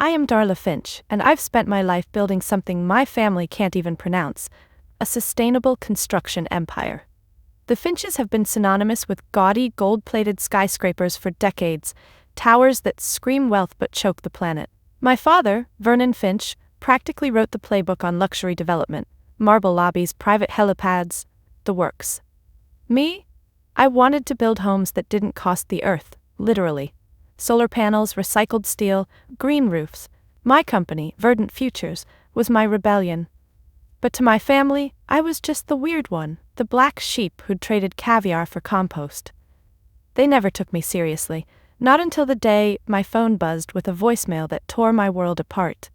I am Darla Finch, and I've spent my life building something my family can't even pronounce: a sustainable construction empire. The Finches have been synonymous with gaudy, gold-plated skyscrapers for decades, towers that scream wealth but choke the planet. My father, Vernon Finch, practically wrote the playbook on luxury development: marble lobbies, private helipads, the works. Me? I wanted to build homes that didn't cost the earth, literally. Solar panels, recycled steel, green roofs. My company, Verdant Futures, was my rebellion. But to my family, I was just the weird one, the black sheep who'd traded caviar for compost. They never took me seriously, not until the day my phone buzzed with a voicemail that tore my world apart.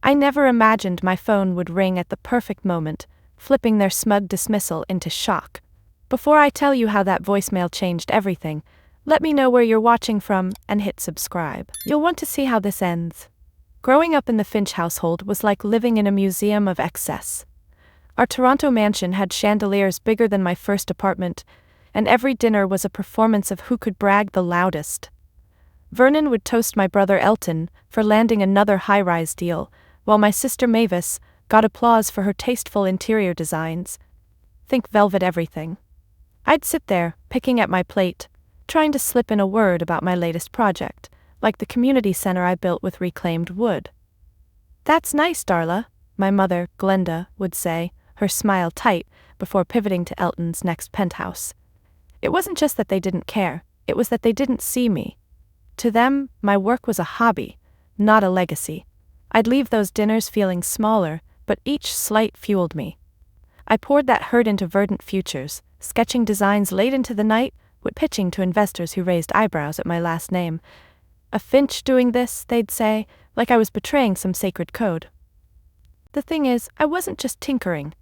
I never imagined my phone would ring at the perfect moment, flipping their smug dismissal into shock. Before I tell you how that voicemail changed everything, let me know where you're watching from and hit subscribe. You'll want to see how this ends. Growing up in the Finch household was like living in a museum of excess. Our Toronto mansion had chandeliers bigger than my first apartment, and every dinner was a performance of who could brag the loudest. Vernon would toast my brother Elton for landing another high-rise deal, while my sister Mavis got applause for her tasteful interior designs. Think velvet everything. I'd sit there, picking at my plate, trying to slip in a word about my latest project, like the community center I built with reclaimed wood. "That's nice, Darla," my mother, Glenda, would say, her smile tight, before pivoting to Elton's next penthouse. It wasn't just that they didn't care, it was that they didn't see me. To them, my work was a hobby, not a legacy. I'd leave those dinners feeling smaller, but each slight fueled me. I poured that hurt into Verdant Futures, sketching designs late into the night, with pitching to investors who raised eyebrows at my last name. "A Finch doing this," they'd say, like I was betraying some sacred code. The thing is, I wasn't just tinkering.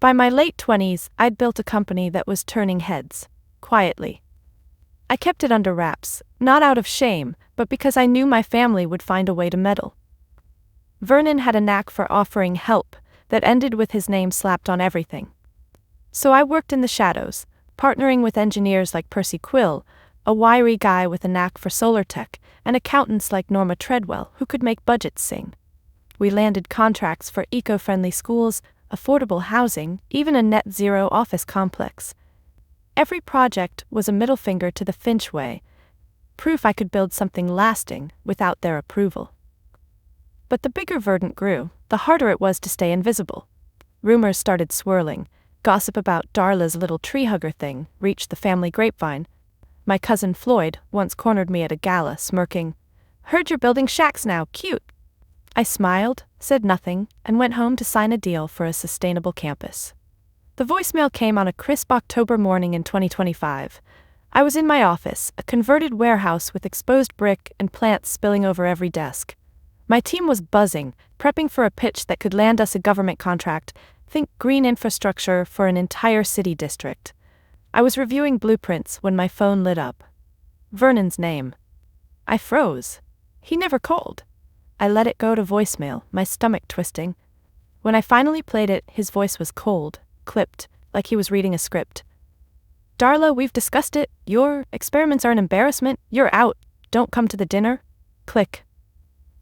By my late 20s, I'd built a company that was turning heads, quietly. I kept it under wraps, not out of shame, but because I knew my family would find a way to meddle. Vernon had a knack for offering help that ended with his name slapped on everything. So I worked in the shadows, partnering with engineers like Percy Quill, a wiry guy with a knack for solar tech, and accountants like Norma Treadwell who could make budgets sing. We landed contracts for eco-friendly schools, affordable housing, even a net-zero office complex. Every project was a middle finger to the Finch way, proof I could build something lasting without their approval. But the bigger Verdant grew, the harder it was to stay invisible. Rumors started swirling. Gossip about Darla's little tree-hugger thing reached the family grapevine. My cousin Floyd once cornered me at a gala, smirking, "Heard you're building shacks now, cute." I smiled, said nothing, and went home to sign a deal for a sustainable campus. The voicemail came on a crisp October morning in 2025. I was in my office, a converted warehouse with exposed brick and plants spilling over every desk. My team was buzzing, prepping for a pitch that could land us a government contract. Think green infrastructure for an entire city district. I was reviewing blueprints when my phone lit up. Vernon's name. I froze. He never called. I let it go to voicemail, my stomach twisting. When I finally played it, his voice was cold, clipped, like he was reading a script. "Darla, we've discussed it. Your experiments are an embarrassment. You're out. Don't come to the dinner." Click.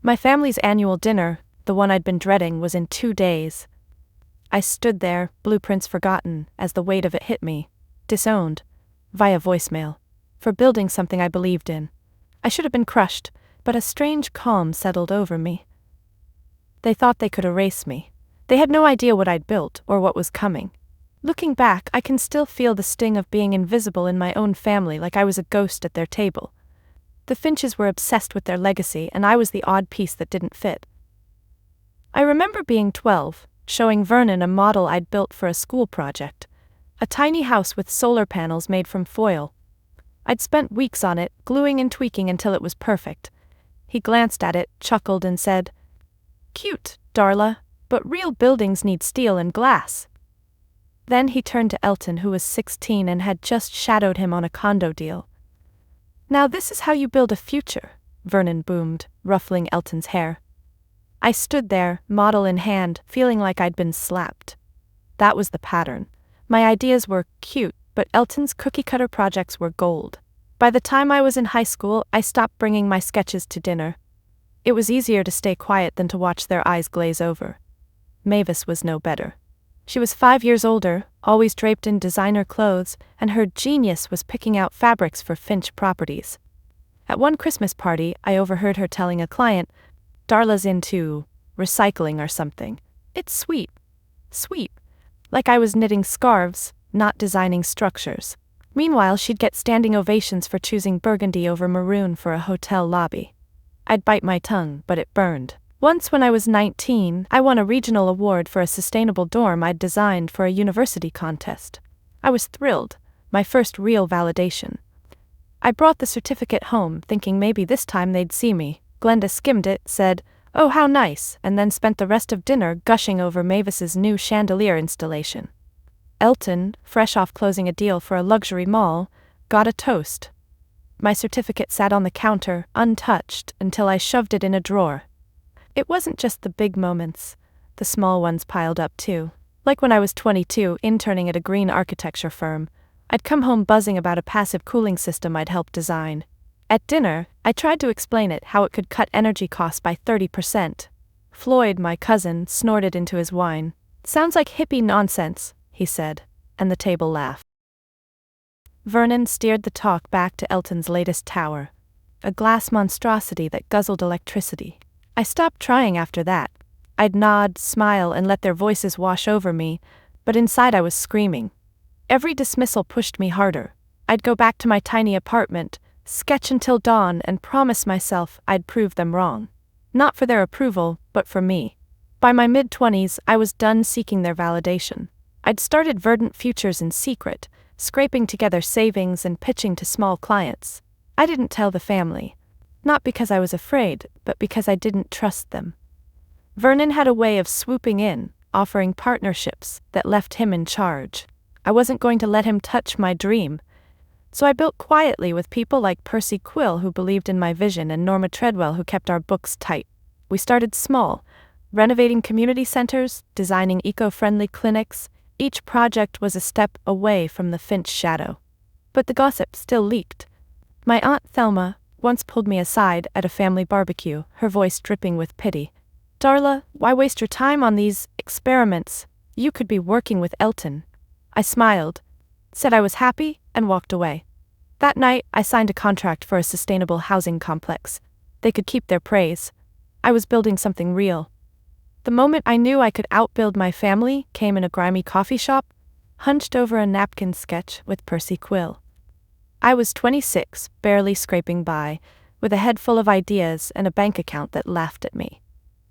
My family's annual dinner, the one I'd been dreading, was in 2 days. I stood there, blueprints forgotten, as the weight of it hit me. Disowned. Via voicemail. For building something I believed in. I should have been crushed, but a strange calm settled over me. They thought they could erase me. They had no idea what I'd built, or what was coming. Looking back, I can still feel the sting of being invisible in my own family, like I was a ghost at their table. The Finches were obsessed with their legacy, and I was the odd piece that didn't fit. I remember being 12, showing Vernon a model I'd built for a school project. A tiny house with solar panels made from foil. I'd spent weeks on it, gluing and tweaking until it was perfect. He glanced at it, chuckled, and said, "Cute, Darla, but real buildings need steel and glass." Then he turned to Elton, who was 16 and had just shadowed him on a condo deal. "Now this is how you build a future," Vernon boomed, ruffling Elton's hair. I stood there, model in hand, feeling like I'd been slapped. That was the pattern. My ideas were cute, but Elton's cookie-cutter projects were gold. By the time I was in high school, I stopped bringing my sketches to dinner. It was easier to stay quiet than to watch their eyes glaze over. Mavis was no better. She was 5 years older, always draped in designer clothes, and her genius was picking out fabrics for Finch properties. At one Christmas party, I overheard her telling a client, "Darla's into recycling or something. It's sweet. Sweet. Like I was knitting scarves, not designing structures." Meanwhile, she'd get standing ovations for choosing burgundy over maroon for a hotel lobby. I'd bite my tongue, but it burned. Once when I was 19, I won a regional award for a sustainable dorm I'd designed for a university contest. I was thrilled, my first real validation. I brought the certificate home, thinking maybe this time they'd see me. Glenda skimmed it, said, "Oh, how nice," and then spent the rest of dinner gushing over Mavis's new chandelier installation. Elton, fresh off closing a deal for a luxury mall, got a toast. My certificate sat on the counter, untouched, until I shoved it in a drawer. It wasn't just the big moments. The small ones piled up too. Like when I was 22, interning at a green architecture firm. I'd come home buzzing about a passive cooling system I'd helped design. At dinner, I tried to explain it how it could cut energy costs by 30%. Floyd, my cousin, snorted into his wine. "Sounds like hippie nonsense," he said, and the table laughed. Vernon steered the talk back to Elton's latest tower, a glass monstrosity that guzzled electricity. I stopped trying after that. I'd nod, smile, and let their voices wash over me, but inside I was screaming. Every dismissal pushed me harder. I'd go back to my tiny apartment, sketch until dawn, and promise myself I'd prove them wrong. Not for their approval, but for me. By my mid-20s, I was done seeking their validation. I'd started Verdant Futures in secret, scraping together savings and pitching to small clients. I didn't tell the family. Not because I was afraid, but because I didn't trust them. Vernon had a way of swooping in, offering partnerships that left him in charge. I wasn't going to let him touch my dream. So I built quietly with people like Percy Quill, who believed in my vision, and Norma Treadwell, who kept our books tight. We started small, renovating community centers, designing eco-friendly clinics. Each project was a step away from the Finch shadow. But the gossip still leaked. My Aunt Thelma once pulled me aside at a family barbecue, her voice dripping with pity. "Darla, why waste your time on these experiments? You could be working with Elton." I smiled, said I was happy, and walked away. That night, I signed a contract for a sustainable housing complex. They could keep their praise. I was building something real. The moment I knew I could outbuild my family came in a grimy coffee shop, hunched over a napkin sketch with Percy Quill. I was 26, barely scraping by, with a head full of ideas and a bank account that laughed at me.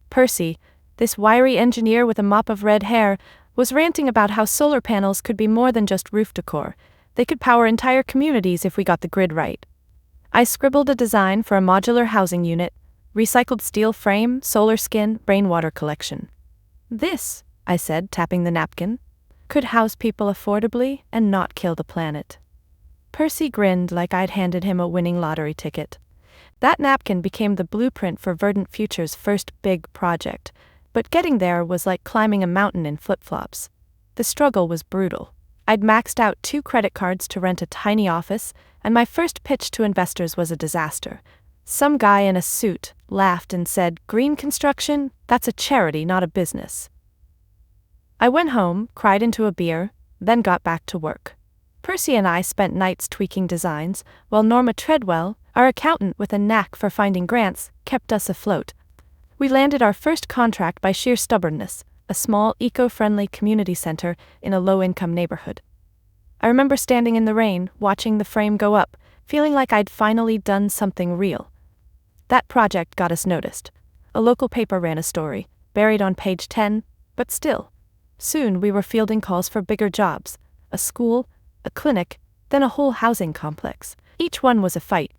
Percy, this wiry engineer with a mop of red hair, was ranting about how solar panels could be more than just roof decor. They could power entire communities if we got the grid right. I scribbled a design for a modular housing unit, recycled steel frame, solar skin, rainwater collection. "This," I said, tapping the napkin, "could house people affordably and not kill the planet." Percy grinned like I'd handed him a winning lottery ticket. That napkin became the blueprint for Verdant Future's first big project, but getting there was like climbing a mountain in flip-flops. The struggle was brutal. I'd maxed out 2 credit cards to rent a tiny office, and my first pitch to investors was a disaster. Some guy in a suit laughed and said, "Green construction? That's a charity, not a business." I went home, cried into a beer, then got back to work. Percy and I spent nights tweaking designs, while Norma Treadwell, our accountant with a knack for finding grants, kept us afloat. We landed our first contract by sheer stubbornness, a small eco-friendly community center in a low-income neighborhood. I remember standing in the rain, watching the frame go up, feeling like I'd finally done something real. That project got us noticed. A local paper ran a story, buried on page 10, but still. Soon we were fielding calls for bigger jobs, a school, a clinic, then a whole housing complex. Each one was a fight.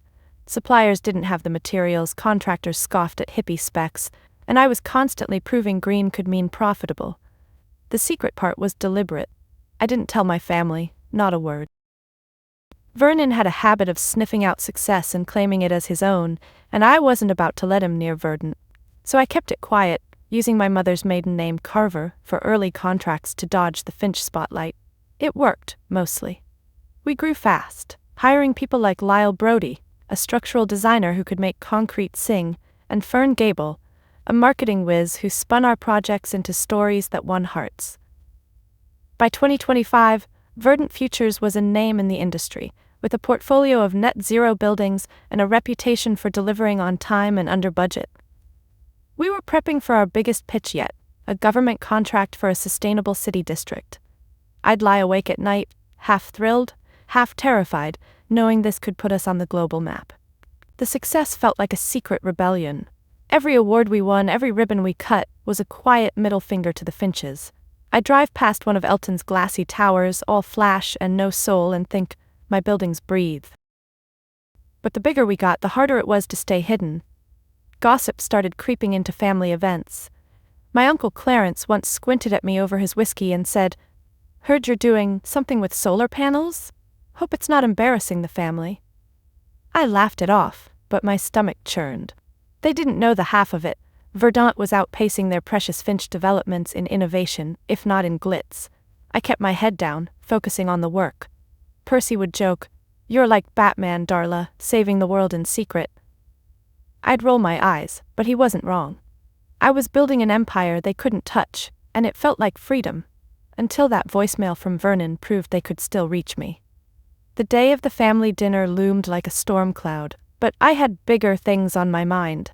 Suppliers didn't have the materials, contractors scoffed at hippie specs, and I was constantly proving green could mean profitable. The secret part was deliberate. I didn't tell my family, not a word. Vernon had a habit of sniffing out success and claiming it as his own, and I wasn't about to let him near Verdant. So I kept it quiet, using my mother's maiden name Carver for early contracts to dodge the Finch spotlight. It worked, mostly. We grew fast, hiring people like Lyle Brody, a structural designer who could make concrete sing, and Fern Gable, a marketing whiz who spun our projects into stories that won hearts. By 2025, Verdant Futures was a name in the industry, with a portfolio of net-zero buildings and a reputation for delivering on time and under budget. We were prepping for our biggest pitch yet, a government contract for a sustainable city district. I'd lie awake at night, half thrilled, half terrified, knowing this could put us on the global map. The success felt like a secret rebellion. Every award we won, every ribbon we cut, was a quiet middle finger to the Finches. I drive past one of Elton's glassy towers, all flash and no soul, and think, my buildings breathe. But the bigger we got, the harder it was to stay hidden. Gossip started creeping into family events. My Uncle Clarence once squinted at me over his whiskey and said, "Heard you're doing something with solar panels? Hope it's not embarrassing the family." I laughed it off, but my stomach churned. They didn't know the half of it. Verdant was outpacing their precious Finch developments in innovation, if not in glitz. I kept my head down, focusing on the work. Percy would joke, "You're like Batman, Darla, saving the world in secret." I'd roll my eyes, but he wasn't wrong. I was building an empire they couldn't touch, and it felt like freedom, until that voicemail from Vernon proved they could still reach me. The day of the family dinner loomed like a storm cloud, but I had bigger things on my mind.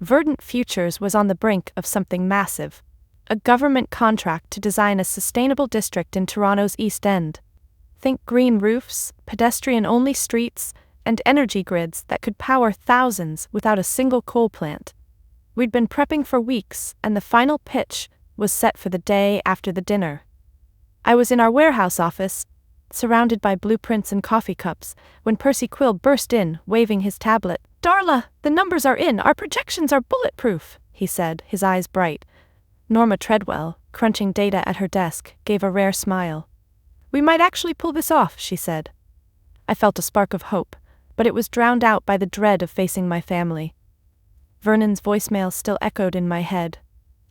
Verdant Futures was on the brink of something massive, a government contract to design a sustainable district in Toronto's East End. Think green roofs, pedestrian-only streets, and energy grids that could power thousands without a single coal plant. We'd been prepping for weeks, and the final pitch was set for the day after the dinner. I was in our warehouse office, surrounded by blueprints and coffee cups, when Percy Quill burst in, waving his tablet. "Darla, the numbers are in, our projections are bulletproof," he said, his eyes bright. Norma Treadwell, crunching data at her desk, gave a rare smile. "We might actually pull this off," she said. I felt a spark of hope, but it was drowned out by the dread of facing my family. Vernon's voicemail still echoed in my head.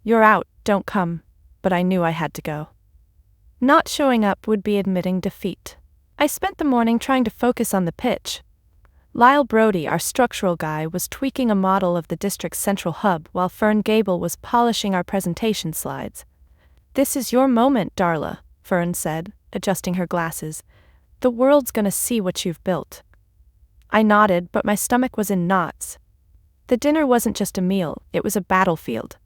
"You're out, don't come," but I knew I had to go. Not showing up would be admitting defeat. I spent the morning trying to focus on the pitch. Lyle Brody, our structural guy, was tweaking a model of the district's central hub while Fern Gable was polishing our presentation slides. "This is your moment, Darla," Fern said, adjusting her glasses. "The world's gonna see what you've built." I nodded, but my stomach was in knots. The dinner wasn't just a meal, it was a battlefield.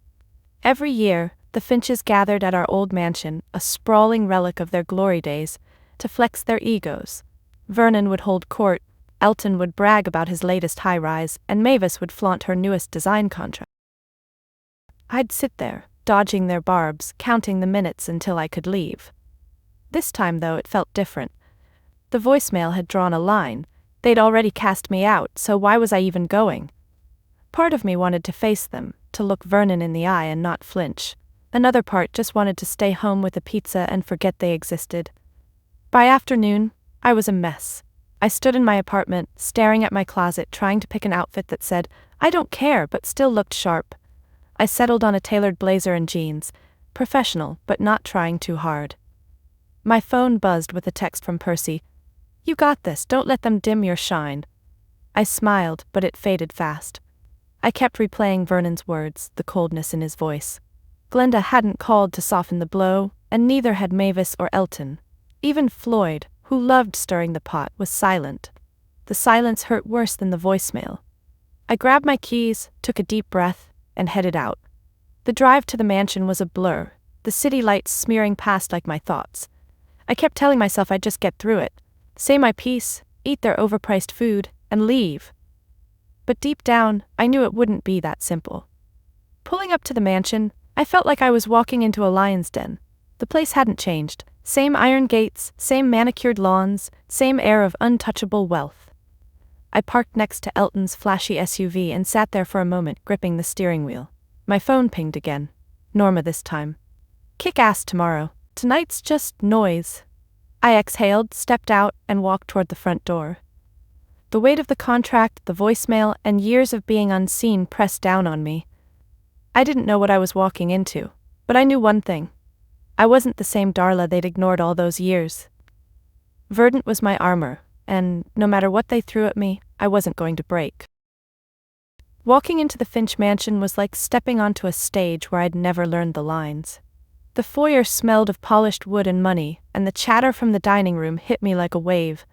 Every year, the Finches gathered at our old mansion, a sprawling relic of their glory days, to flex their egos. Vernon would hold court, Elton would brag about his latest high-rise, and Mavis would flaunt her newest design contract. I'd sit there, dodging their barbs, counting the minutes until I could leave. This time, though, it felt different. The voicemail had drawn a line. They'd already cast me out, so why was I even going? Part of me wanted to face them, to look Vernon in the eye and not flinch. Another part just wanted to stay home with a pizza and forget they existed. By afternoon, I was a mess. I stood in my apartment, staring at my closet, trying to pick an outfit that said, "I don't care," but still looked sharp. I settled on a tailored blazer and jeans, professional but not trying too hard. My phone buzzed with a text from Percy. "You got this, don't let them dim your shine." I smiled, but it faded fast. I kept replaying Vernon's words, the coldness in his voice. Glenda hadn't called to soften the blow, and neither had Mavis or Elton. Even Floyd, who loved stirring the pot, was silent. The silence hurt worse than the voicemail. I grabbed my keys, took a deep breath, and headed out. The drive to the mansion was a blur, the city lights smearing past like my thoughts. I kept telling myself I'd just get through it, say my piece, eat their overpriced food, and leave. But deep down, I knew it wouldn't be that simple. Pulling up to the mansion, I felt like I was walking into a lion's den. The place hadn't changed. Same iron gates, same manicured lawns, same air of untouchable wealth. I parked next to Elton's flashy SUV and sat there for a moment, gripping the steering wheel. My phone pinged again. Norma this time. "Kick ass tomorrow. Tonight's just noise." I exhaled, stepped out, and walked toward the front door. The weight of the contract, the voicemail, and years of being unseen pressed down on me. I didn't know what I was walking into, but I knew one thing. I wasn't the same Darla they'd ignored all those years. Verdant was my armor, and no matter what they threw at me, I wasn't going to break. Walking into the Finch mansion was like stepping onto a stage where I'd never learned the lines. The foyer smelled of polished wood and money, and the chatter from the dining room hit me like a wave.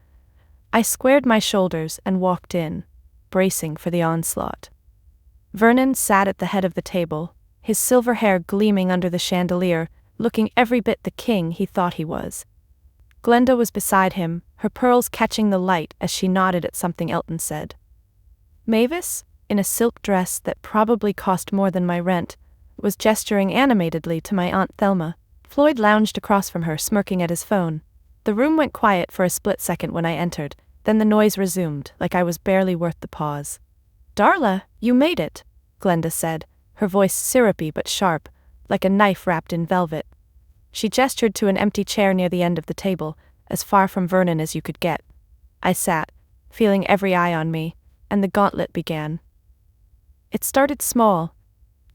I squared my shoulders and walked in, bracing for the onslaught. Vernon sat at the head of the table, his silver hair gleaming under the chandelier, looking every bit the king he thought he was. Glenda was beside him, her pearls catching the light as she nodded at something Elton said. Mavis, in a silk dress that probably cost more than my rent, was gesturing animatedly to my Aunt Thelma. Floyd lounged across from her, smirking at his phone. The room went quiet for a split second when I entered, then the noise resumed, like I was barely worth the pause. "Darla, you made it," Glenda said, her voice syrupy but sharp, like a knife wrapped in velvet. She gestured to an empty chair near the end of the table, as far from Vernon as you could get. I sat, feeling every eye on me, and the gauntlet began. It started small,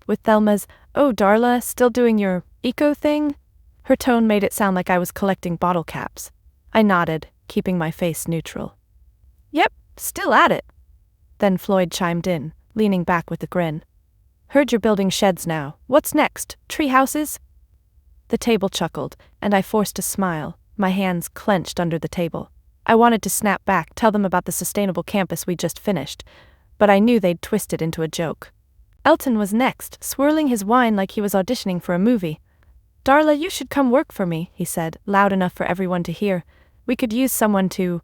with Thelma's, "Oh, Darla, still doing your eco thing?" Her tone made it sound like I was collecting bottle caps. I nodded, keeping my face neutral. "Yep, still at it." Then Floyd chimed in, leaning back with a grin. "Heard you're building sheds now. What's next? Tree houses?" The table chuckled, and I forced a smile, my hands clenched under the table. I wanted to snap back, tell them about the sustainable campus we just finished, but I knew they'd twist it into a joke. Elton was next, swirling his wine like he was auditioning for a movie. "Darla, you should come work for me," he said, loud enough for everyone to hear. "We could use someone to,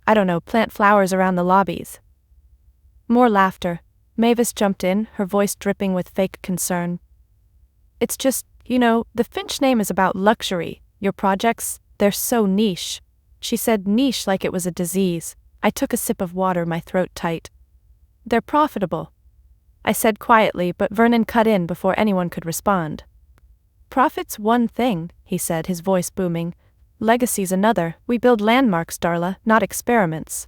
I don't know, plant flowers around the lobbies." More laughter. Mavis jumped in, her voice dripping with fake concern. "It's just, the Finch name is about luxury. Your projects, they're so niche." She said niche like it was a disease. I took a sip of water, my throat tight. "They're profitable," I said quietly, but Vernon cut in before anyone could respond. "Profit's one thing," he said, his voice booming. "Legacy's another. We build landmarks, Darla, not experiments."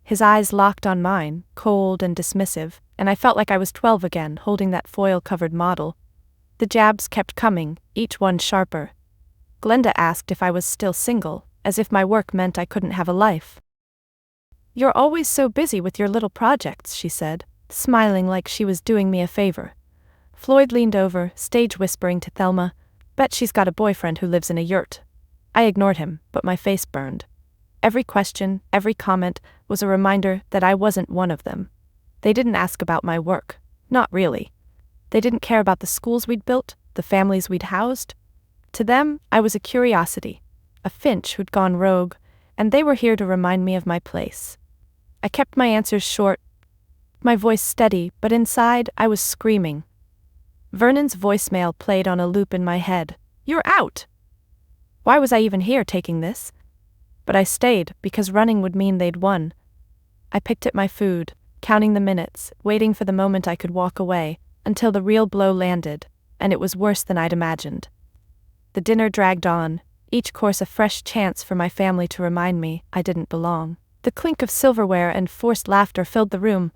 His eyes locked on mine, cold and dismissive, and I felt like I was 12 again, holding that foil-covered model. The jabs kept coming, each one sharper. Glenda asked if I was still single, as if my work meant I couldn't have a life. "You're always so busy with your little projects," she said, smiling like she was doing me a favor. Floyd leaned over, stage whispering to Thelma, "Bet she's got a boyfriend who lives in a yurt." I ignored him, but my face burned. Every question, every comment, was a reminder that I wasn't one of them. They didn't ask about my work. Not really. They didn't care about the schools we'd built, the families we'd housed. To them, I was a curiosity, a Finch who'd gone rogue, and they were here to remind me of my place. I kept my answers short, my voice steady, but inside, I was screaming. Vernon's voicemail played on a loop in my head. "You're out!" Why was I even here taking this? But I stayed, because running would mean they'd won. I picked at my food, counting the minutes, waiting for the moment I could walk away, until the real blow landed, and it was worse than I'd imagined. The dinner dragged on, each course a fresh chance for my family to remind me I didn't belong. The clink of silverware and forced laughter filled the room,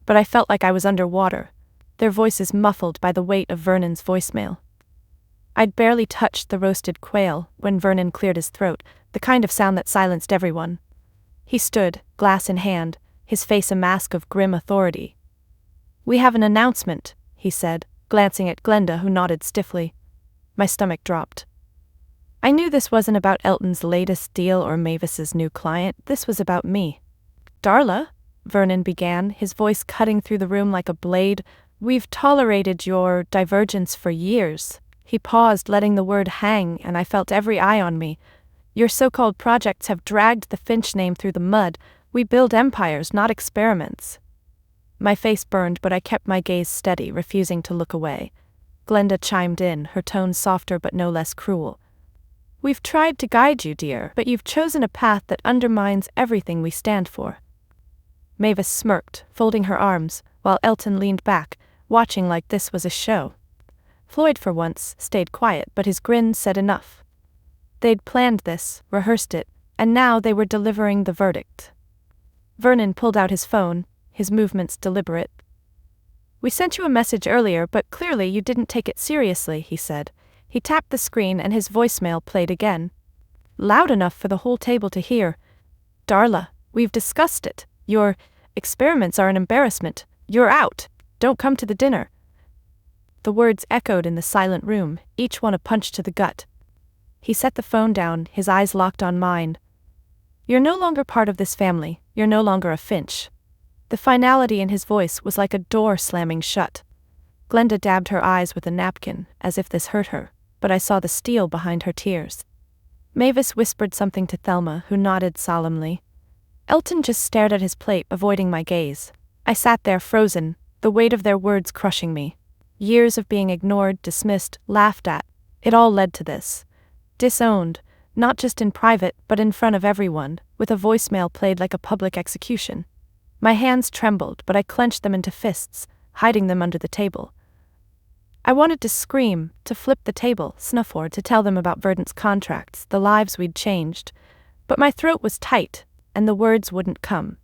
but I felt like I was underwater, their voices muffled by the weight of Vernon's voicemail. I'd barely touched the roasted quail when Vernon cleared his throat, the kind of sound that silenced everyone. He stood, glass in hand, his face a mask of grim authority. "We have an announcement," he said, glancing at Glenda, who nodded stiffly. My stomach dropped. I knew this wasn't about Elton's latest deal or Mavis's new client, this was about me. "Darla," Vernon began, his voice cutting through the room like a blade, "we've tolerated your divergence for years." He paused, letting the word hang, and I felt every eye on me. "Your so-called projects have dragged the Finch name through the mud. We build empires, not experiments." My face burned, but I kept my gaze steady, refusing to look away. Glenda chimed in, her tone softer but no less cruel. "We've tried to guide you, dear, but you've chosen a path that undermines everything we stand for." Mavis smirked, folding her arms, while Elton leaned back, watching like this was a show. Floyd, for once, stayed quiet, but his grin said enough. They'd planned this, rehearsed it, and now they were delivering the verdict. Vernon pulled out his phone, his movements deliberate. "We sent you a message earlier, but clearly you didn't take it seriously," he said. He tapped the screen and his voicemail played again. Loud enough for the whole table to hear. "Darla, we've discussed it. Your experiments are an embarrassment. You're out." Don't come to the dinner." The words echoed in the silent room, each one a punch to the gut. He set the phone down, his eyes locked on mine. "You're no longer part of this family, you're no longer a Finch." The finality in his voice was like a door slamming shut. Glenda dabbed her eyes with a napkin, as if this hurt her, but I saw the steel behind her tears. Mavis whispered something to Thelma, who nodded solemnly. Elton just stared at his plate, avoiding my gaze. I sat there frozen, the weight of their words crushing me. Years of being ignored, dismissed, laughed at. It all led to this. Disowned, not just in private, but in front of everyone, with a voicemail played like a public execution. My hands trembled, but I clenched them into fists, hiding them under the table. I wanted to scream, to flip the table, snuff or to tell them about Verdant's contracts, the lives we'd changed. But my throat was tight, and the words wouldn't come.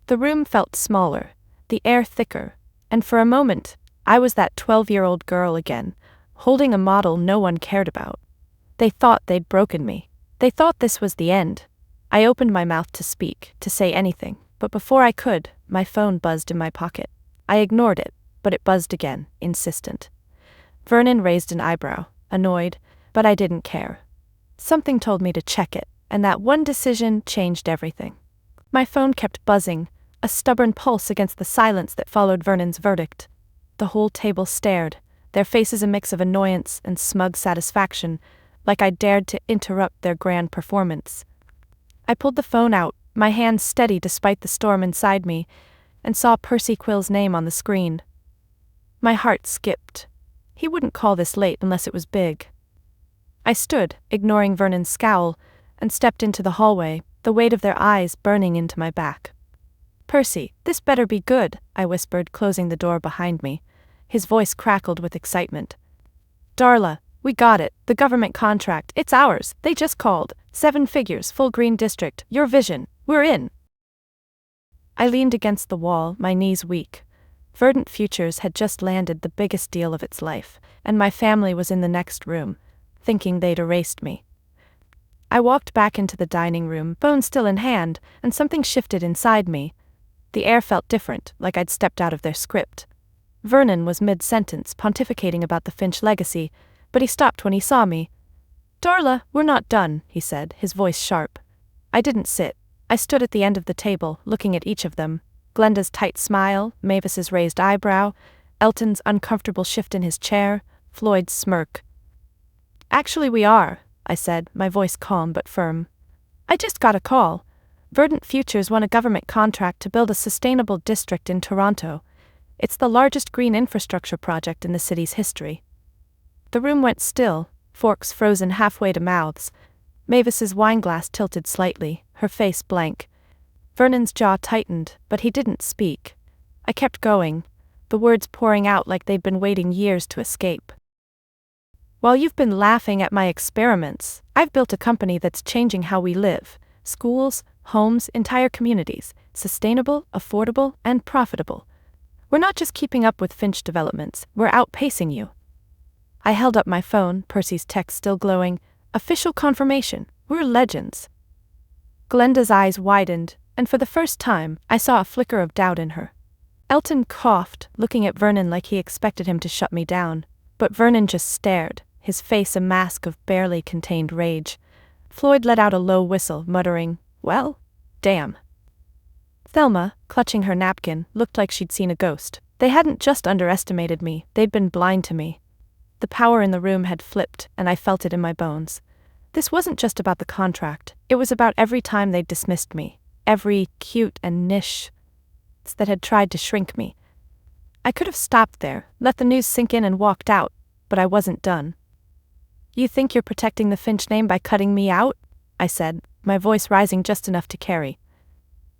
The room felt smaller, the air thicker, and for a moment, I was that 12-year-old girl again, holding a model no one cared about. They thought they'd broken me. They thought this was the end. I opened my mouth to speak, to say anything, but before I could, my phone buzzed in my pocket. I ignored it, but it buzzed again, insistent. Vernon raised an eyebrow, annoyed, but I didn't care. Something told me to check it, and that one decision changed everything. My phone kept buzzing, a stubborn pulse against the silence that followed Vernon's verdict. The whole table stared, their faces a mix of annoyance and smug satisfaction, like I dared to interrupt their grand performance. I pulled the phone out, my hands steady despite the storm inside me, and saw Percy Quill's name on the screen. My heart skipped. He wouldn't call this late unless it was big. I stood, ignoring Vernon's scowl, and stepped into the hallway, the weight of their eyes burning into my back. "Percy, this better be good," I whispered, closing the door behind me. His voice crackled with excitement. "Darla, we got it, the government contract, it's ours, they just called, 7 figures, full green district, your vision, we're in." I leaned against the wall, my knees weak. Verdant Futures had just landed the biggest deal of its life, and my family was in the next room, thinking they'd erased me. I walked back into the dining room, phone still in hand, and something shifted inside me. The air felt different, like I'd stepped out of their script. Vernon was mid-sentence, pontificating about the Finch legacy, but he stopped when he saw me. "Darla, we're not done," he said, his voice sharp. I didn't sit. I stood at the end of the table, looking at each of them. Glenda's tight smile, Mavis's raised eyebrow, Elton's uncomfortable shift in his chair, Floyd's smirk. "Actually we are," I said, my voice calm but firm. "I just got a call. Verdant Futures won a government contract to build a sustainable district in Toronto. It's the largest green infrastructure project in the city's history." The room went still, forks frozen halfway to mouths. Mavis's wineglass tilted slightly, her face blank. Vernon's jaw tightened, but he didn't speak. I kept going, the words pouring out like they'd been waiting years to escape. "While you've been laughing at my experiments, I've built a company that's changing how we live. Schools, homes, entire communities, sustainable, affordable, and profitable. We're not just keeping up with Finch developments, we're outpacing you." I held up my phone, Percy's text still glowing. "Official confirmation, we're legends." Glenda's eyes widened, and for the first time, I saw a flicker of doubt in her. Elton coughed, looking at Vernon like he expected him to shut me down, but Vernon just stared, his face a mask of barely contained rage. Floyd let out a low whistle, muttering, "Well, damn." Thelma, clutching her napkin, looked like she'd seen a ghost. They hadn't just underestimated me, they'd been blind to me. The power in the room had flipped, and I felt it in my bones. This wasn't just about the contract, it was about every time they'd dismissed me, every cute and niche that had tried to shrink me. I could have stopped there, let the news sink in and walked out, but I wasn't done. "You think you're protecting the Finch name by cutting me out?" I said, my voice rising just enough to carry.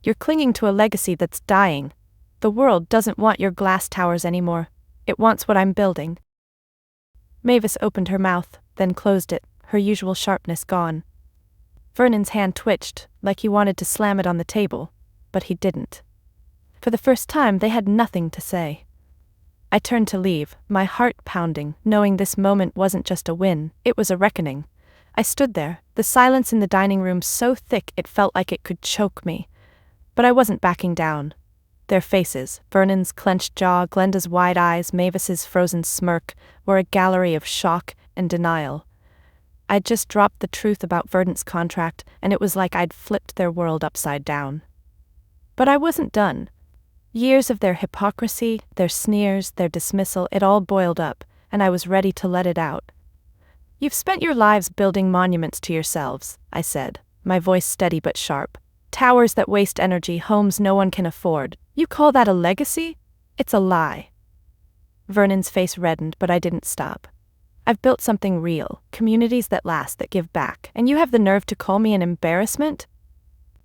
"You're clinging to a legacy that's dying. The world doesn't want your glass towers anymore. It wants what I'm building." Mavis opened her mouth, then closed it, her usual sharpness gone. Vernon's hand twitched, like he wanted to slam it on the table, but he didn't. For the first time, they had nothing to say. I turned to leave, my heart pounding, knowing this moment wasn't just a win, it was a reckoning. I stood there, the silence in the dining room so thick it felt like it could choke me. But I wasn't backing down. Their faces, Vernon's clenched jaw, Glenda's wide eyes, Mavis's frozen smirk, were a gallery of shock and denial. I'd just dropped the truth about Verdant's contract, and it was like I'd flipped their world upside down. But I wasn't done. Years of their hypocrisy, their sneers, their dismissal, it all boiled up, and I was ready to let it out. "You've spent your lives building monuments to yourselves," I said, my voice steady but sharp. "Towers that waste energy, homes no one can afford. You call that a legacy? It's a lie." Vernon's face reddened, but I didn't stop. "I've built something real, communities that last, that give back, and you have the nerve to call me an embarrassment?"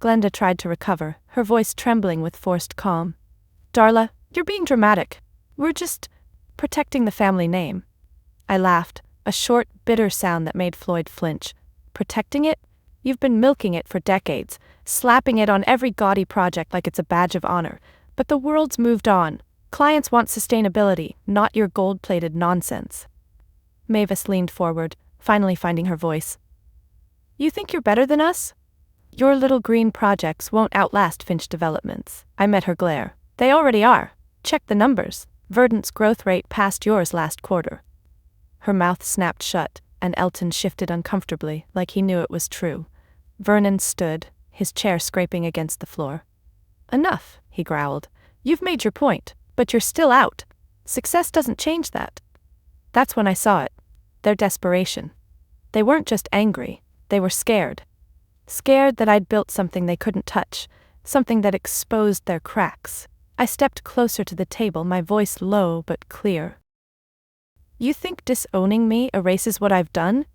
Glenda tried to recover, her voice trembling with forced calm. "Darla, you're being dramatic. We're just protecting the family name." I laughed, a short, bitter sound that made Floyd flinch. "Protecting it? You've been milking it for decades, slapping it on every gaudy project like it's a badge of honor. But the world's moved on. Clients want sustainability, not your gold-plated nonsense." Mavis leaned forward, finally finding her voice. "You think you're better than us? Your little green projects won't outlast Finch developments." I met her glare. "They already are. Check the numbers. Verdant's growth rate passed yours last quarter." Her mouth snapped shut, and Elton shifted uncomfortably, like he knew it was true. Vernon stood, his chair scraping against the floor. "Enough," he growled. "You've made your point, but you're still out. Success doesn't change that." That's when I saw it. Their desperation. They weren't just angry, they were scared. Scared that I'd built something they couldn't touch, something that exposed their cracks. I stepped closer to the table, my voice low but clear. "You think disowning me erases what I've done?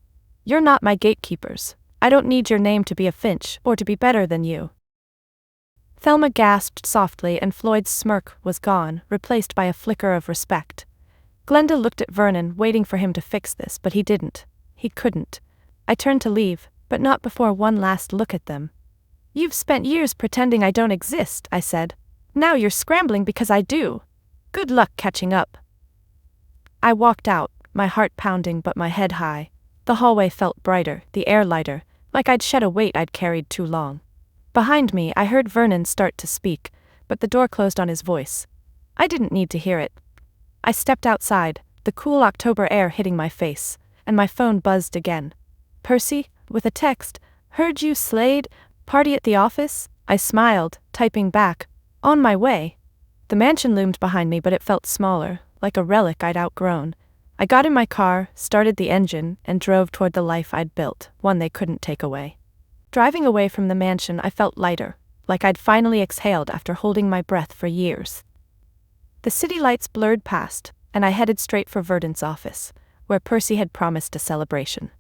You're not my gatekeepers. I don't need your name to be a Finch or to be better than you." Thelma gasped softly, and Floyd's smirk was gone, replaced by a flicker of respect. Glenda looked at Vernon, waiting for him to fix this, but he didn't. He couldn't. I turned to leave, but not before one last look at them. "You've spent years pretending I don't exist," I said. "Now you're scrambling because I do. Good luck catching up." I walked out, my heart pounding but my head high. The hallway felt brighter, the air lighter, like I'd shed a weight I'd carried too long. Behind me, I heard Vernon start to speak, but the door closed on his voice. I didn't need to hear it. I stepped outside, the cool October air hitting my face, and my phone buzzed again. "Percy, with a text, heard you slayed, party at the office?" I smiled, typing back, "On my way." The mansion loomed behind me, but it felt smaller, like a relic I'd outgrown. I got in my car, started the engine, and drove toward the life I'd built, one they couldn't take away. Driving away from the mansion, I felt lighter, like I'd finally exhaled after holding my breath for years. The city lights blurred past, and I headed straight for Verdant's office, where Percy had promised a celebration.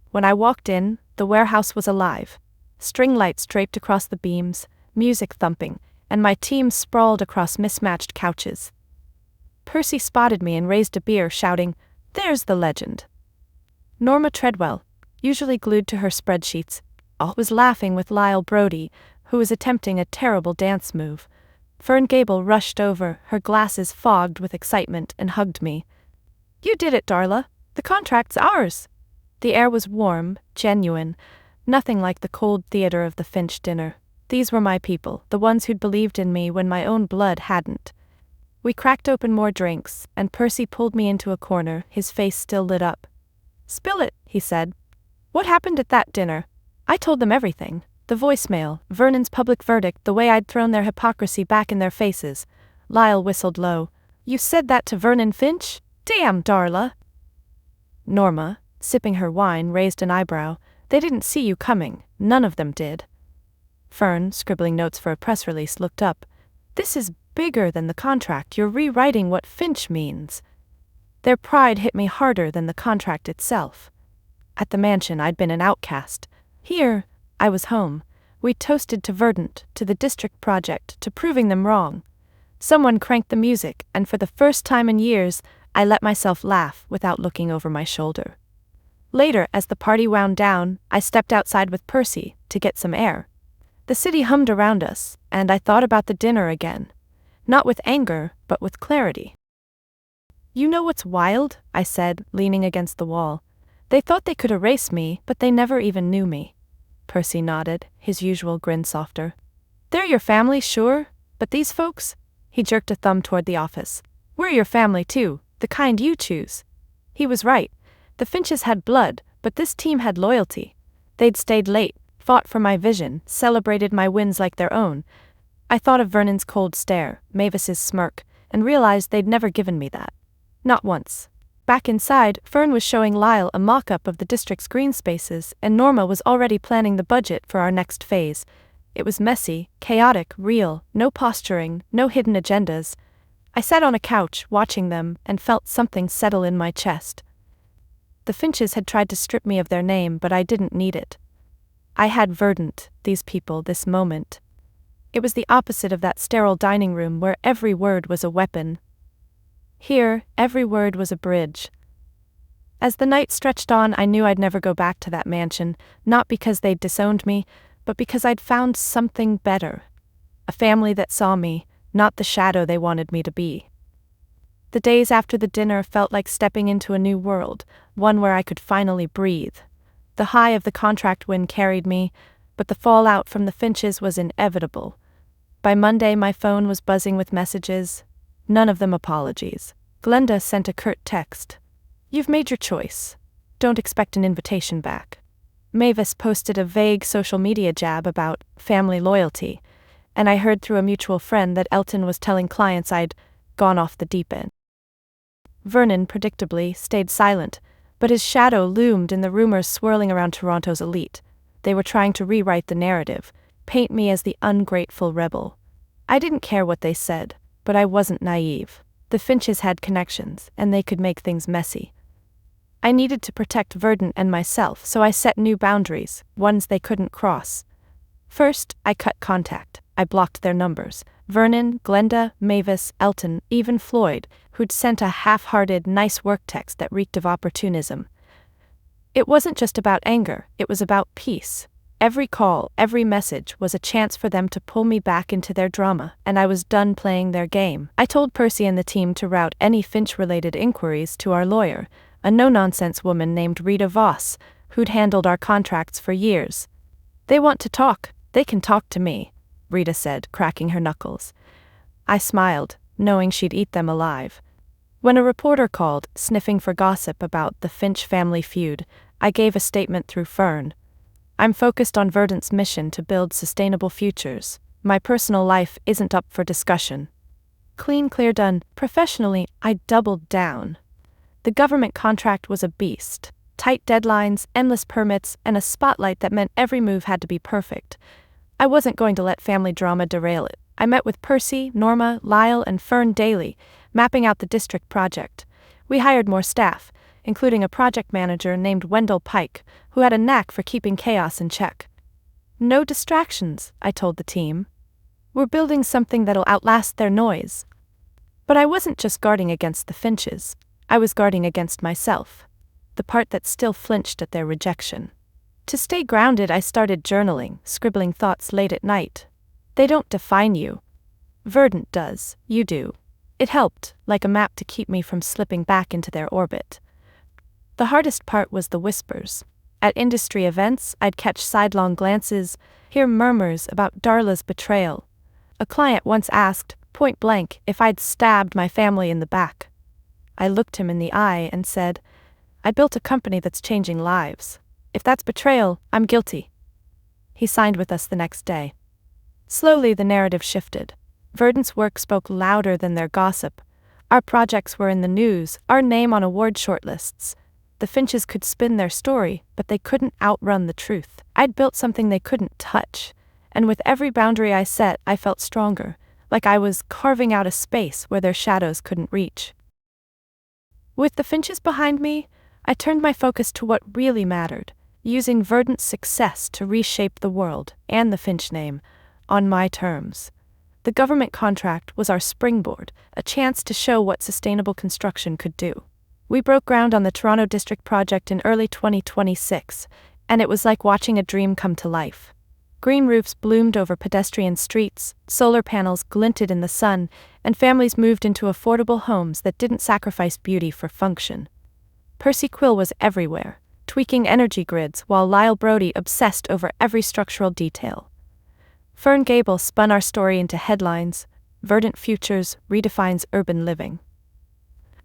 When I walked in, the warehouse was alive. String lights draped across the beams, music thumping, and my team sprawled across mismatched couches. Percy spotted me and raised a beer, shouting, "There's the legend." Norma Treadwell, usually glued to her spreadsheets, was laughing with Lyle Brody, who was attempting a terrible dance move. Fern Gable rushed over, her glasses fogged with excitement, and hugged me. "You did it, Darla. The contract's ours." The air was warm, genuine, nothing like the cold theater of the Finch dinner. These were my people, the ones who'd believed in me when my own blood hadn't. We cracked open more drinks, and Percy pulled me into a corner, his face still lit up. "Spill it," he said. "What happened at that dinner?" I told them everything. The voicemail, Vernon's public verdict, the way I'd thrown their hypocrisy back in their faces. Lyle whistled low. "You said that to Vernon Finch? Damn, Darla." Norma, sipping her wine, raised an eyebrow. "They didn't see you coming. None of them did." Fern, scribbling notes for a press release, looked up. "This is bigger than the contract. You're rewriting what Finch means." Their pride hit me harder than the contract itself. At the mansion, I'd been an outcast. Here, I was home. We toasted to Verdant, to the district project, to proving them wrong. Someone cranked the music, and for the first time in years, I let myself laugh without looking over my shoulder. Later, as the party wound down, I stepped outside with Percy to get some air. The city hummed around us, and I thought about the dinner again. Not with anger, but with clarity. "You know what's wild?" I said, leaning against the wall. "They thought they could erase me, but they never even knew me." Percy nodded, his usual grin softer. "They're your family, sure, but these folks, He jerked a thumb toward the office. We're your family too, the kind you choose. He was right. The Finches had blood, but this team had loyalty. They'd stayed late, fought for my vision, celebrated my wins like their own. I thought of Vernon's cold stare, Mavis's smirk, and realized they'd never given me that. Not once. Back inside, Fern was showing Lyle a mock-up of the district's green spaces, and Norma was already planning the budget for our next phase. It was messy, chaotic, real, no posturing, no hidden agendas. I sat on a couch, watching them, and felt something settle in my chest. The Finches had tried to strip me of their name, but I didn't need it. I had Verdant, these people, this moment. It was the opposite of that sterile dining room where every word was a weapon. Here, every word was a bridge. As the night stretched on, I knew I'd never go back to that mansion, not because they'd disowned me, but because I'd found something better. A family that saw me, not the shadow they wanted me to be. The days after the dinner felt like stepping into a new world, one where I could finally breathe. The high of the contract win carried me, but the fallout from the Finches was inevitable. By Monday, my phone was buzzing with messages. None of them apologies. Glenda sent a curt text. You've made your choice. Don't expect an invitation back. Mavis posted a vague social media jab about family loyalty, and I heard through a mutual friend that Elton was telling clients I'd gone off the deep end. Vernon, predictably, stayed silent, but his shadow loomed in the rumors swirling around Toronto's elite. They were trying to rewrite the narrative, paint me as the ungrateful rebel. I didn't care what they said, but I wasn't naive. The Finches had connections, and they could make things messy. I needed to protect Verdant and myself, so I set new boundaries, ones they couldn't cross. First, I cut contact. I blocked their numbers. Vernon, Glenda, Mavis, Elton, even Floyd, who'd sent a half-hearted, nice work text that reeked of opportunism. It wasn't just about anger, it was about peace. Every call, every message was a chance for them to pull me back into their drama, and I was done playing their game. I told Percy and the team to route any Finch-related inquiries to our lawyer, a no-nonsense woman named Rita Voss, who'd handled our contracts for years. They want to talk, they can talk to me, Rita said, cracking her knuckles. I smiled, knowing she'd eat them alive. When a reporter called, sniffing for gossip about the Finch family feud, I gave a statement through Fern. I'm focused on Verdant's mission to build sustainable futures. My personal life isn't up for discussion. Clean, clear, done. Professionally, I doubled down. The government contract was a beast. Tight deadlines, endless permits, and a spotlight that meant every move had to be perfect. I wasn't going to let family drama derail it. I met with Percy, Norma, Lyle, and Fern daily, mapping out the district project. We hired more staff, including a project manager named Wendell Pike, who had a knack for keeping chaos in check. No distractions, I told the team. We're building something that'll outlast their noise. But I wasn't just guarding against the Finches. I was guarding against myself, the part that still flinched at their rejection. To stay grounded, I started journaling, scribbling thoughts late at night. They don't define you. Verdant does, you do. It helped, like a map to keep me from slipping back into their orbit. The hardest part was the whispers. At industry events, I'd catch sidelong glances, hear murmurs about Darla's betrayal. A client once asked, point blank, if I'd stabbed my family in the back. I looked him in the eye and said, I built a company that's changing lives. If that's betrayal, I'm guilty. He signed with us the next day. Slowly the narrative shifted. Verdant's work spoke louder than their gossip. Our projects were in the news, our name on award shortlists. The Finches could spin their story, but they couldn't outrun the truth. I'd built something they couldn't touch, and with every boundary I set, I felt stronger, like I was carving out a space where their shadows couldn't reach. With the Finches behind me, I turned my focus to what really mattered, using Verdant's success to reshape the world, and the Finch name, on my terms. The government contract was our springboard, a chance to show what sustainable construction could do. We broke ground on the Toronto District project in early 2026, and it was like watching a dream come to life. Green roofs bloomed over pedestrian streets, solar panels glinted in the sun, and families moved into affordable homes that didn't sacrifice beauty for function. Percy Quill was everywhere, tweaking energy grids while Lyle Brody obsessed over every structural detail. Fern Gable spun our story into headlines, Verdant Futures redefines urban living.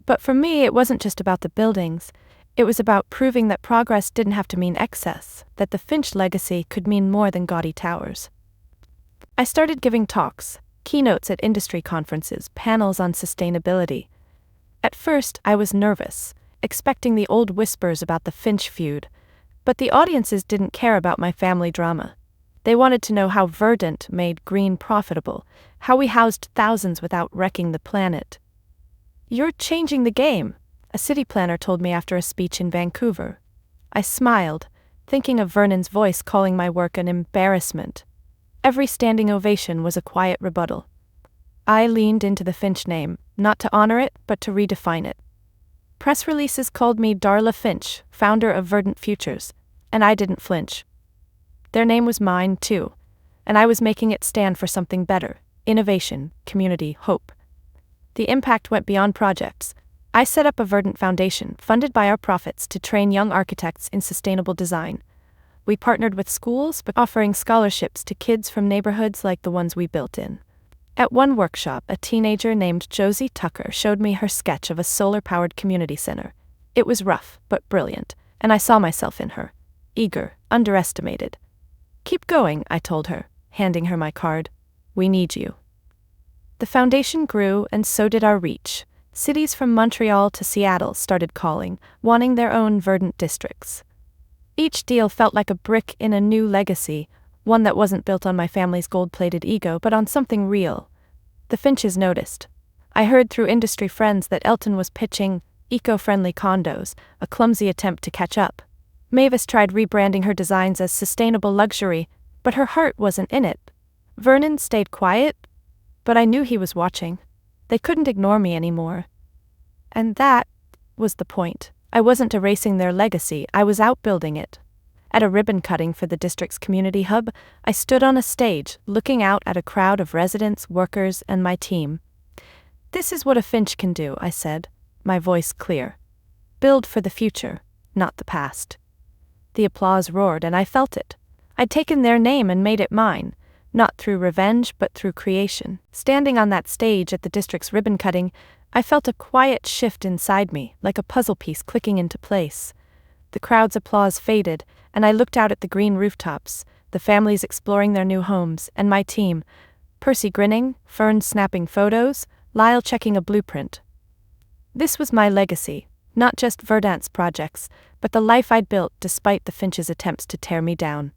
But for me, it wasn't just about the buildings. It was about proving that progress didn't have to mean excess, that the Finch legacy could mean more than gaudy towers. I started giving talks, keynotes at industry conferences, panels on sustainability. At first, I was nervous, expecting the old whispers about the Finch feud, but the audiences didn't care about my family drama. They wanted to know how Verdant made green profitable, how we housed thousands without wrecking the planet. "You're changing the game," a city planner told me after a speech in Vancouver. I smiled, thinking of Vernon's voice calling my work an embarrassment. Every standing ovation was a quiet rebuttal. I leaned into the Finch name, not to honor it, but to redefine it. Press releases called me Darla Finch, founder of Verdant Futures, and I didn't flinch. Their name was mine, too, and I was making it stand for something better: innovation, community, hope. The impact went beyond projects. I set up a Verdant Foundation, funded by our profits, to train young architects in sustainable design. We partnered with schools, offering scholarships to kids from neighborhoods like the ones we built in. At one workshop, a teenager named Josie Tucker showed me her sketch of a solar-powered community center. It was rough, but brilliant, and I saw myself in her. Eager, underestimated. "Keep going," I told her, handing her my card. "We need you." The foundation grew, and so did our reach. Cities from Montreal to Seattle started calling, wanting their own Verdant districts. Each deal felt like a brick in a new legacy, one that wasn't built on my family's gold-plated ego, but on something real. The Finches noticed. I heard through industry friends that Elton was pitching eco-friendly condos, a clumsy attempt to catch up. Mavis tried rebranding her designs as sustainable luxury, but her heart wasn't in it. Vernon stayed quiet, but I knew he was watching. They couldn't ignore me anymore. And that was the point. I wasn't erasing their legacy, I was outbuilding it. At a ribbon cutting for the district's community hub, I stood on a stage, looking out at a crowd of residents, workers, and my team. "This is what a Finch can do," I said, my voice clear. "Build for the future, not the past." The applause roared, and I felt it. I'd taken their name and made it mine, not through revenge but through creation. Standing on that stage at the district's ribbon cutting, I felt a quiet shift inside me, like a puzzle piece clicking into place. The crowd's applause faded, and I looked out at the green rooftops, the families exploring their new homes, and my team: Percy grinning, Fern snapping photos, Lyle checking a blueprint. This was my legacy, not just Verdant's projects, but the life I'd built despite the Finches' attempts to tear me down.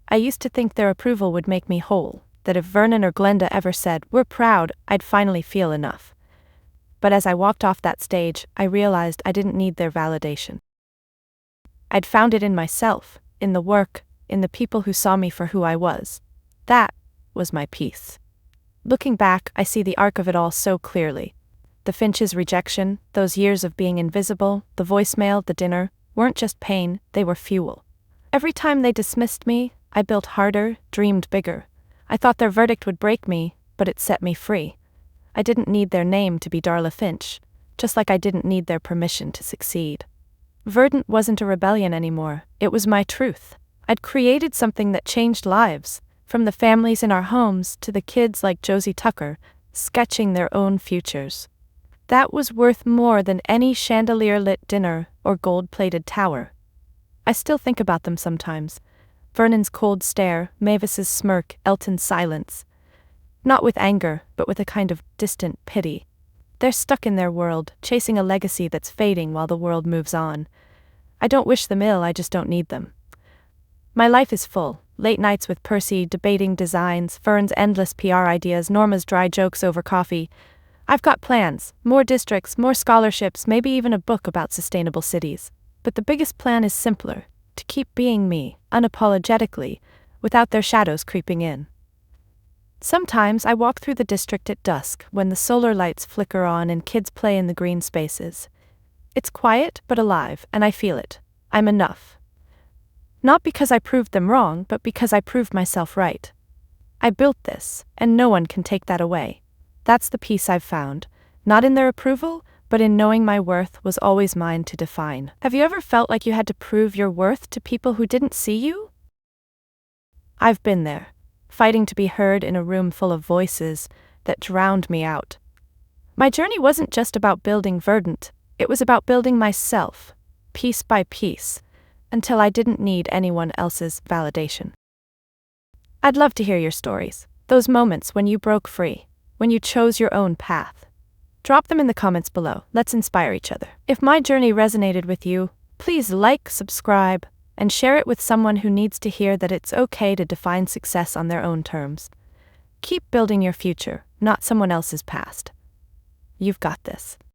I used to think their approval would make me whole, that if Vernon or Glenda ever said, "We're proud," I'd finally feel enough. But as I walked off that stage, I realized I didn't need their validation. I'd found it in myself, in the work, in the people who saw me for who I was. That was my peace. Looking back, I see the arc of it all so clearly. The Finches' rejection, those years of being invisible, the voicemail, the dinner, weren't just pain, they were fuel. Every time they dismissed me, I built harder, dreamed bigger. I thought their verdict would break me, but it set me free. I didn't need their name to be Darla Finch, just like I didn't need their permission to succeed. Verdant wasn't a rebellion anymore, it was my truth. I'd created something that changed lives, from the families in our homes to the kids like Josie Tucker, sketching their own futures. That was worth more than any chandelier-lit dinner or gold-plated tower. I still think about them sometimes. Vernon's cold stare, Mavis's smirk, Elton's silence. Not with anger, but with a kind of distant pity. They're stuck in their world, chasing a legacy that's fading while the world moves on. I don't wish them ill, I just don't need them. My life is full. Late nights with Percy, debating designs, Fern's endless PR ideas, Norma's dry jokes over coffee. I've got plans, more districts, more scholarships, maybe even a book about sustainable cities. But the biggest plan is simpler: to keep being me, unapologetically, without their shadows creeping in. Sometimes I walk through the district at dusk when the solar lights flicker on and kids play in the green spaces. It's quiet but alive, and I feel it. I'm enough. Not because I proved them wrong, but because I proved myself right. I built this, and no one can take that away. That's the peace I've found, not in their approval, but in knowing my worth was always mine to define. Have you ever felt like you had to prove your worth to people who didn't see you? I've been there, fighting to be heard in a room full of voices, that drowned me out. My journey wasn't just about building Verdant, it was about building myself, piece by piece, until I didn't need anyone else's validation. I'd love to hear your stories, those moments when you broke free, when you chose your own path. Drop them in the comments below, let's inspire each other. If my journey resonated with you, please like, subscribe, and share it with someone who needs to hear that it's okay to define success on their own terms. Keep building your future, not someone else's past. You've got this.